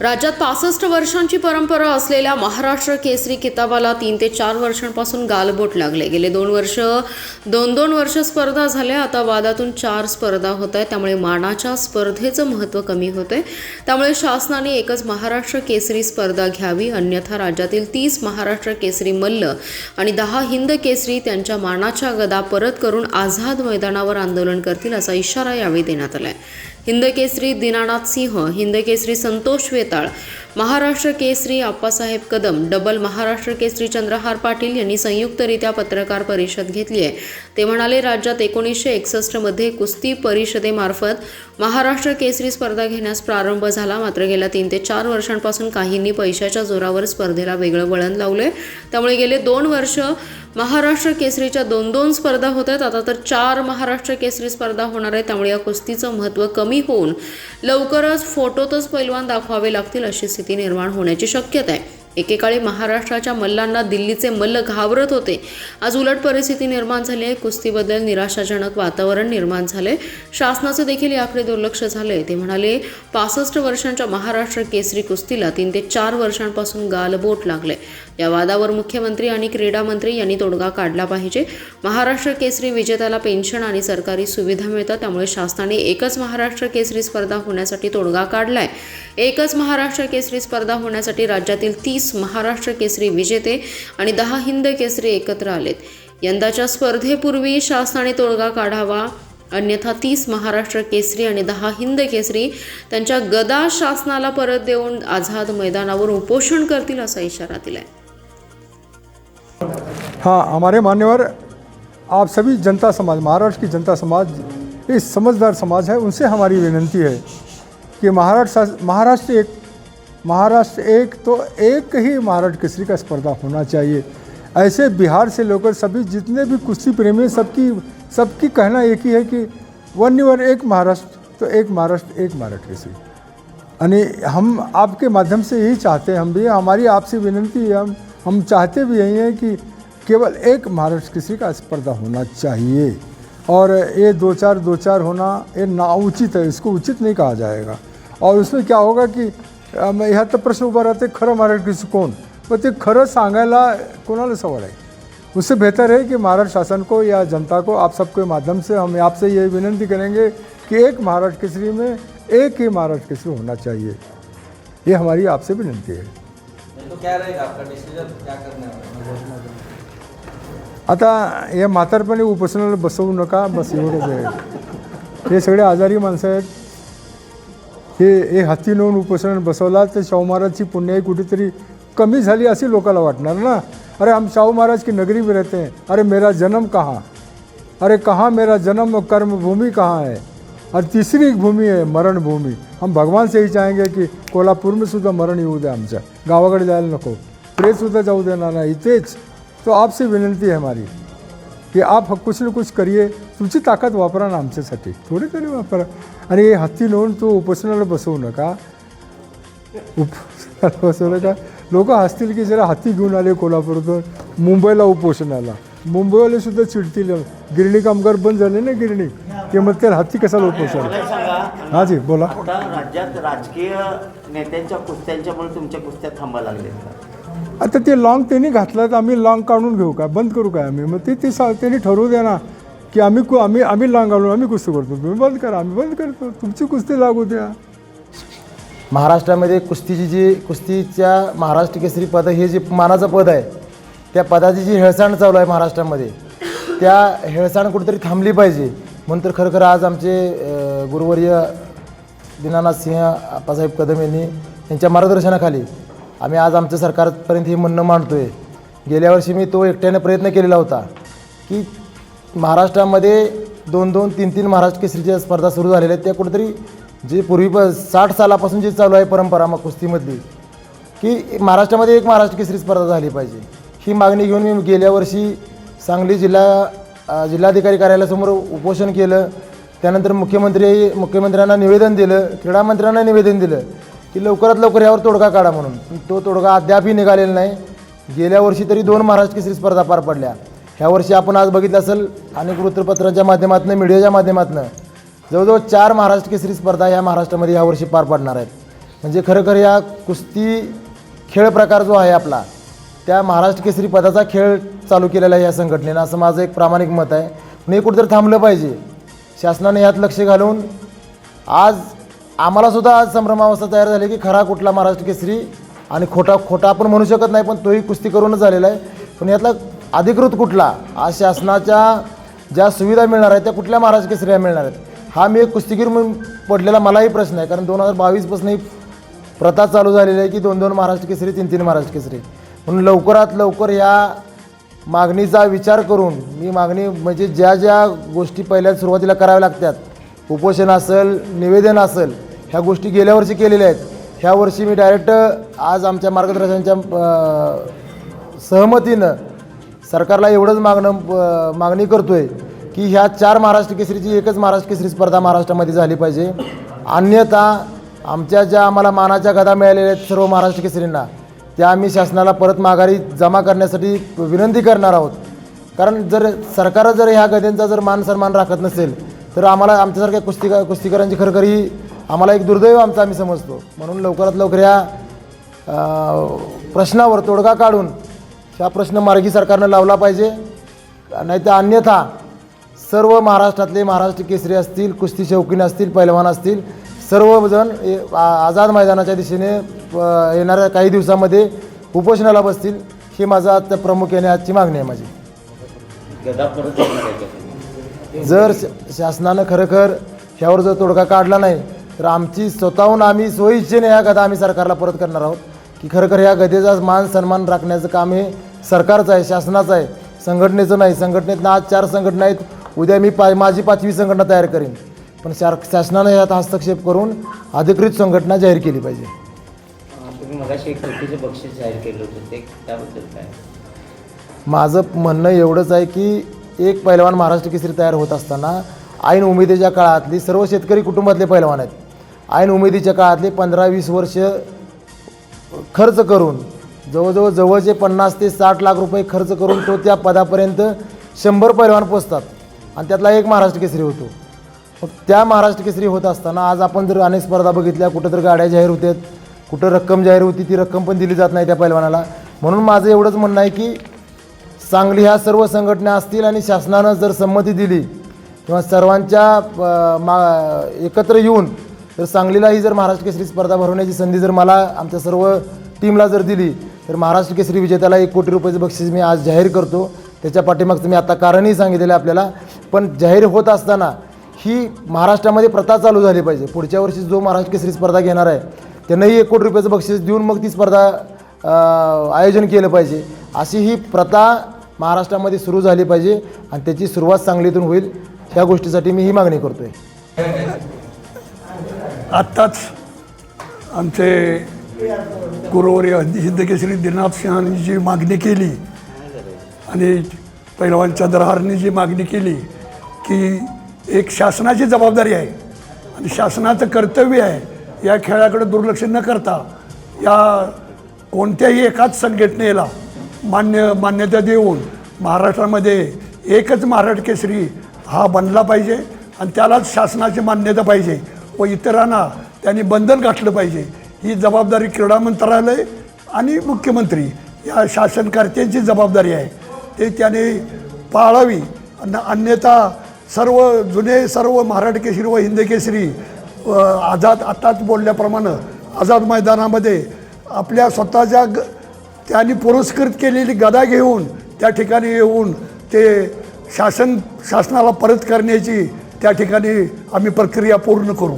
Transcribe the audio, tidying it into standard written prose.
राज्यात 65 वर्षांची परंपरा असलेल्या महाराष्ट्र केसरी किताबाला 3 ते 4 वर्षांपासून गालबोट लागले। गेले 2 वर्ष स्पर्धा झाल्या। आता वादातून 4 स्पर्धा होत आहेत, त्यामुळे मानाच्या स्पर्धेचं महत्त्व कमी होते। त्यामुळे शासनाने एकच महाराष्ट्र केसरी स्पर्धा घ्यावी, अन्यथा राज्यातील 30 महाराष्ट्र केसरी मल्ल आणि 10 हिंद केसरी त्यांच्या मानाच्या गदा परत करून आझाद मैदानावर आंदोलन करतील, असा इशारा यावेळी देण्यात आलाय। हिंद केसरी दीनानाथ सिंह, हिंद केसरी संतोष वेताळ, महाराष्ट्र केसरी आप्पासाहेब कदम, डबल महाराष्ट्र केसरी चंद्रहार पाटील यांनी संयुक्तरित्या पत्रकार परिषद घेतली आहे। ते म्हणाले, राज्यात 1961 मध्ये कुस्ती परिषदेमार्फत महाराष्ट्र केसरी स्पर्धा घेण्यास प्रारंभ झाला, मात्र गेल्या 3 ते 4 वर्षांपासून काहींनी पैशाच्या जोरावर स्पर्धेला वेगळं वळण लावले। त्यामुळे गेले 2 वर्ष महाराष्ट्र केसरीच्या 2 स्पर्धा होत आहेत। आता तर 4 महाराष्ट्र केसरी स्पर्धा होणार आहे। त्यामुळे या कुस्तीचं महत्त्व कमी होऊन लवकरच फोटोतच पैलवान दाखवावे लागतील, अशी स्थिती निर्माण होण्याची शक्यता आहे। एकेकाळी महाराष्ट्राच्या मल्लांना दिल्लीचे मल्ल घाबरत होते। आज उलट परिस्थिती निर्माण झाली आहे। कुस्तीबद्दल निराशाजनक वातावरण निर्माण झाले। शासनाचं देखील याकडे दुर्लक्ष झालंय। ते म्हणाले, 65 वर्षांच्या महाराष्ट्र केसरी कुस्तीला 3 ते 4 वर्षांपासून गालबोट लागले। या वादावर मुख्यमंत्री आणि क्रीडा मंत्री यांनी तोडगा काढला पाहिजे। महाराष्ट्र केसरी विजेत्याला पेन्शन आणि सरकारी सुविधा मिळतात, त्यामुळे शासनाने एकच महाराष्ट्र केसरी स्पर्धा होण्यासाठी तोडगा काढलाय। एकच महाराष्ट्र केसरी स्पर्धा होण्यासाठी राज्यातील 30 महाराष्ट्र केसरी विजेते आणि 10 हिंद केसरी एकत्र आलेत। यंदाच्या स्पर्धेपूर्वी शासनाने तोडगा काढावा, अन्यथा 30 महाराष्ट्र केसरी आणि 10 हिंद केसरी त्यांच्या गदा शासनाला परत देऊन आझाद मैदानावर उपोषण करतील, असा इशारा दिलाय। हाँ, हमारे मान्यवर आप सभी जनता समाज, महाराष्ट्र की जनता समाज ये समझदार समाज है, उनसे हमारी विनती है कि महाराष्ट्र एक तो एक ही महाराष्ट्र केसरी का स्पर्धा होना चाहिए। ऐसे बिहार से लेकर सभी जितने भी कुश्ती प्रेमी सबकी कहना एक ही है कि वन एक महाराष्ट्र तो एक महाराष्ट्र केसरी। यानी हम आपके माध्यम से यही चाहते हैं, हम भी हमारी आपसे विनती है, हम चाहते भी यही हैं कि केवल एक महाराष्ट्र केसरी का स्पर्धा होना चाहिए। और ये 2-4 होना ये नाउचित है, इसको उचित नहीं कहा जाएगा। और उसमें क्या होगा कि ह्या तर प्रश्न उभा राहते, खरं महाराष्ट्र केसरी कोण, पण ते खरं सांगायला कोणाला सवड आहे। उससे बेहतर है कि महाराष्ट्र शासन को या जनता को आप सबके माध्यम से हम आपसे ये विनती करेंगे कि एक महाराष्ट्र केसरी में एक ही महाराष्ट्र केसरी होना चाहिए। ये हमारी आपसे विनंती है। तो क्या रहेगा आपका डिसीजन, क्या करना है? आता या म्हातारपणी उपोषणाला बसवू नका, बस एवढंच आहे। हे सगळे आजारी माणसं आहेत। हे हाती नेऊन उपोषण बसवला तर शाहू महाराजची पुण्याई कुठेतरी कमी झाली अशी लोकांना वाटणार ना। अरे हम शाहू महाराज की नगरी में रहते हैं, अरे मेरा जन्म कहाँ, अरे कहाँ मेरा जन्म, कर्म भूमि कहाँ है, और तीसरी एक भूमि है मरण भूमि। हम भगवान से ही चाहेंगे कि कोल्हापूर में सुद्धा मरण येऊ द्या, आमच्या गावाकडे जायला नको, प्रेतसुद्धा जाऊ देणार नाही इथेच। तो आपसे विनंती है हमारी कि आप कुछ न कुछ करिए, तुमची ताकद वापरा ना आमच्यासाठी, थोडी तरी वापरा। आणि हत्ती नेऊन तो उपोषणाला बसवू नका, बसवू नका। लोक हसतील की जरा हत्ती घेऊन आले कोल्हापूरतून मुंबईला उपोषणाला, मुंबईवाले सुद्धा चिडतील। गिरणी कामगार बंद झाले ना, गिरणी, ते मग त्या हत्ती कशाला उपोषण। हां जी बोला। राज्यात राजकीय नेत्यांच्या कुस्त्यांच्यामुळे तुमच्या कुस्त्या थांबायला लागल्या। आता ते लॉंग त्यांनी घातलं तर आम्ही लॉंग काढून घेऊ का, बंद करू काय आम्ही? मग ते त्यांनी ठरवू द्या ना की आम्ही लॉंग घालून आम्ही कुस्ती करतो, तुम्ही बंद करा, आम्ही बंद करतो, तुमची कुस्ती लागू द्या। महाराष्ट्रामध्ये कुस्तीच्या महाराष्ट्र केसरी पद हे जे मानाचं पद आहे, त्या पदाची जी हेळसांड चालू आहे महाराष्ट्रामध्ये, त्या हेळसांड कुठेतरी थांबली पाहिजे। म्हणून तर खरं आज आमचे गुरुवर्य दीनानाथ सिंह आप्पासाहेब कदम यांच्या मार्गदर्शनाखाली आम्ही आज आमच्या सरकारपर्यंत हे म्हणणं मांडतोय। गेल्या वर्षी मी तो एकट्याने प्रयत्न केलेला होता की महाराष्ट्रामध्ये 2-3 महाराष्ट्र केसरीच्या स्पर्धा सुरू झालेल्या आहेत, त्या कुठेतरी जे पूर्वी 60 सालापासून जे चालू आहे परंपरा मग कुस्तीमधली, की महाराष्ट्रामध्ये एक महाराष्ट्र केसरी स्पर्धा झाली पाहिजे, ही मागणी घेऊन मी गेल्या वर्षी सांगली जिल्हाधिकारी कार्यालयासमोर उपोषण केलं। त्यानंतर मुख्यमंत्र्यांना निवेदन दिलं, क्रीडा मंत्र्यांना निवेदन दिलं की लवकरात लवकर यावर तोडगा काढा म्हणून। तो तोडगा अद्यापही निघालेला नाही। गेल्या वर्षी तरी 2 महाराष्ट्र केसरी स्पर्धा पार पडल्या। ह्या वर्षी आपण आज बघितलं असेल अनेक वृत्तपत्रांच्या माध्यमातून, मीडियाच्या माध्यमातून जवळजवळ 4 महाराष्ट्र केसरी स्पर्धा ह्या महाराष्ट्रामध्ये यावर्षी पार पडणार आहेत। म्हणजे खरोखर या कुस्ती खेळ प्रकार जो आहे आपला, त्या महाराष्ट्र केसरी पदाचा खेळ चालू केलेला आहे या संघटनेनं, असं माझं एक प्रामाणिक मत आहे. पण हे कुठेतरी थांबलं पाहिजे. शासनाने यात लक्ष घालून आज आम्हालासुद्धा आज संभ्रमावस्था तयार झाली की खरा कुठला महाराष्ट्र केसरी आणि खोटा आपण म्हणू शकत नाही, पण तोही कुस्ती करूनच झालेला आहे. पण यातला अधिकृत कुठला, आज शासनाच्या ज्या सुविधा मिळणार आहेत त्या कुठल्या महाराष्ट्र केसरीला मिळणार आहेत, हा मी एक कुस्तीगीर म्हणून पडलेला मलाही प्रश्न आहे. कारण 2022पासून ही प्रथा चालू झालेली आहे की 2-2 महाराष्ट्र केसरी, 3-3 महाराष्ट्र केसरी. म्हणून लवकरात लवकर या मागणीचा विचार करून मी मागणी म्हणजे ज्या गोष्टी पहिल्या सुरुवातीला कराव्या लागतात, उपोषण असेल, निवेदन असेल, ह्या गोष्टी गेल्या वर्षी केलेल्या आहेत. ह्या वर्षी मी डायरेक्ट आज आमच्या मार्गदर्शकांच्या सहमतीनं सरकारला एवढंच मागणी करतो आहे की ह्या 4 महाराष्ट्र केसरीची एकच महाराष्ट्र केसरी स्पर्धा महाराष्ट्रामध्ये झाली पाहिजे. अन्यथा आमच्या ज्या आम्हाला मानाच्या गदा मिळालेल्या आहेत सर्व महाराष्ट्र केसरींना, त्या आम्ही शासनाला परत माघारी जमा करण्यासाठी विनंती करणार आहोत. कारण जर सरकार जर ह्या गद्यांचा जर मान सन्मान राखत नसेल तर आम्हाला आमच्यासारख्या कुस्तीकरांची खरोखर ही आम्हाला एक दुर्दैव आम्ही समजतो. म्हणून लवकरात लवकर या प्रश्नावर तोडगा काढून हा प्रश्न मार्गी सरकारनं लावला पाहिजे. नाहीतर अन्यथा सर्व महाराष्ट्रातले महाराष्ट्र केसरी असतील, कुस्ती शौकीन असतील, पैलवान असतील, सर्वजण आझाद मैदानाच्या दिशेने येणाऱ्या काही दिवसामध्ये उपोषणाला बसतील. ही माझा आता प्रामुख्याने आजची मागणी आहे माझी. गदा परत येणार आहे का? जर शासनानं खरोखर ह्यावर जर तोडगा काढला नाही तर आमची स्वतःहून आम्ही स्वइच्छेने ह्या गदा आम्ही सरकारला परत करणार आहोत. की खरोखर ह्या गदेचा मान सन्मान राखण्याचं काम हे सरकारचं आहे, शासनाचं आहे, संघटनेचं नाही. संघटनेतनं आज 4 संघटना आहेत, उद्या मी माझी 5वी संघटना तयार करीन. पण शासनानं यात हस्तक्षेप करून अधिकृत संघटना जाहीर केली पाहिजे. तुम्ही मगाशी एक कोटीचं बक्षीस जाहीर केलं होतं, ते त्याबद्दल काय? माझं म्हणणं एवढंच आहे की एक पैलवान महाराष्ट्र केसरी तयार होत असताना ऐन उमेदीच्या काळातली सर्व शेतकरी कुटुंबातले पैलवान आहेत. ऐन उमेदीच्या काळातले 15-20 वर्ष खर्च करून जवळचे 50 ते 60 लाख रुपये खर्च करून तो त्या पदापर्यंत 100 पैलवान पोचतात आणि त्यातला एक महाराष्ट्र केसरी होतो. मग त्या महाराष्ट्र केसरी होत असताना आज आपण जर अनेक स्पर्धा बघितल्या, कुठं तर गाड्या जाहीर होतात, कुठं रक्कम जाहीर होती, ती रक्कम पण दिली जात नाही त्या पैलवानाला. म्हणून माझं एवढंच म्हणणं आहे की सांगली ह्या सर्व संघटना असतील आणि शासनानं जर संमती दिली किंवा सर्वांच्या एकत्र येऊन जर सांगलीलाही जर महाराष्ट्र केसरी स्पर्धा भरवण्याची संधी जर मला आमच्या सर्व टीमला जर दिली तर महाराष्ट्र केसरी विजेत्याला 1 कोटी रुपयाचं बक्षीस मी आज जाहीर करतो. त्याच्या पाठीमागचं मी आता कारणही सांगितलेलं आहे आपल्याला. पण जाहीर होत असताना ही महाराष्ट्रामध्ये प्रथा चालू झाली पाहिजे. पुढच्या वर्षी जो महाराष्ट्र केसरी स्पर्धा घेणार आहे त्यांनाही 1 कोटी रुपयाचं बक्षीस देऊन मग ती स्पर्धा आयोजन केलं पाहिजे. अशी ही प्रथा महाराष्ट्रामध्ये सुरू झाली पाहिजे आणि त्याची सुरुवात सांगलीतून होईल. ह्या गोष्टीसाठी मी ही मागणी करतो आहे. आत्ताच आमचे गुरुवर्य हिंदकेसरी दिनाथ सिंहांनी जी मागणी केली आणि पैलवान चंद्रहारनी जी मागणी केली की एक शासनाची जबाबदारी आहे आणि शासनाचं कर्तव्य आहे या खेळाकडे दुर्लक्ष न करता या कोणत्याही एकाच संघटनेला मान्यता देऊन महाराष्ट्रामध्ये एकच महाराष्ट्र केसरी हा बनला पाहिजे आणि त्यालाच शासनाची मान्यता पाहिजे व इतरांना त्यांनी बंधन घातलं पाहिजे. ही जबाबदारी क्रीडा मंत्रालय आणि मुख्यमंत्री या शासनकर्त्यांची जबाबदारी आहे, ते त्याने पाळावी. अन्यथा सर्व महाराष्ट्र केसरी व हिंद केसरी आझाद आताच बोलल्याप्रमाणे आझाद मैदानामध्ये आपल्या स्वतःच्या त्यांनी पुरस्कृत केलेली गदा घेऊन त्या ठिकाणी येऊन ते शासनाला परत करण्याची त्या ठिकाणी आम्ही प्रक्रिया पूर्ण करू.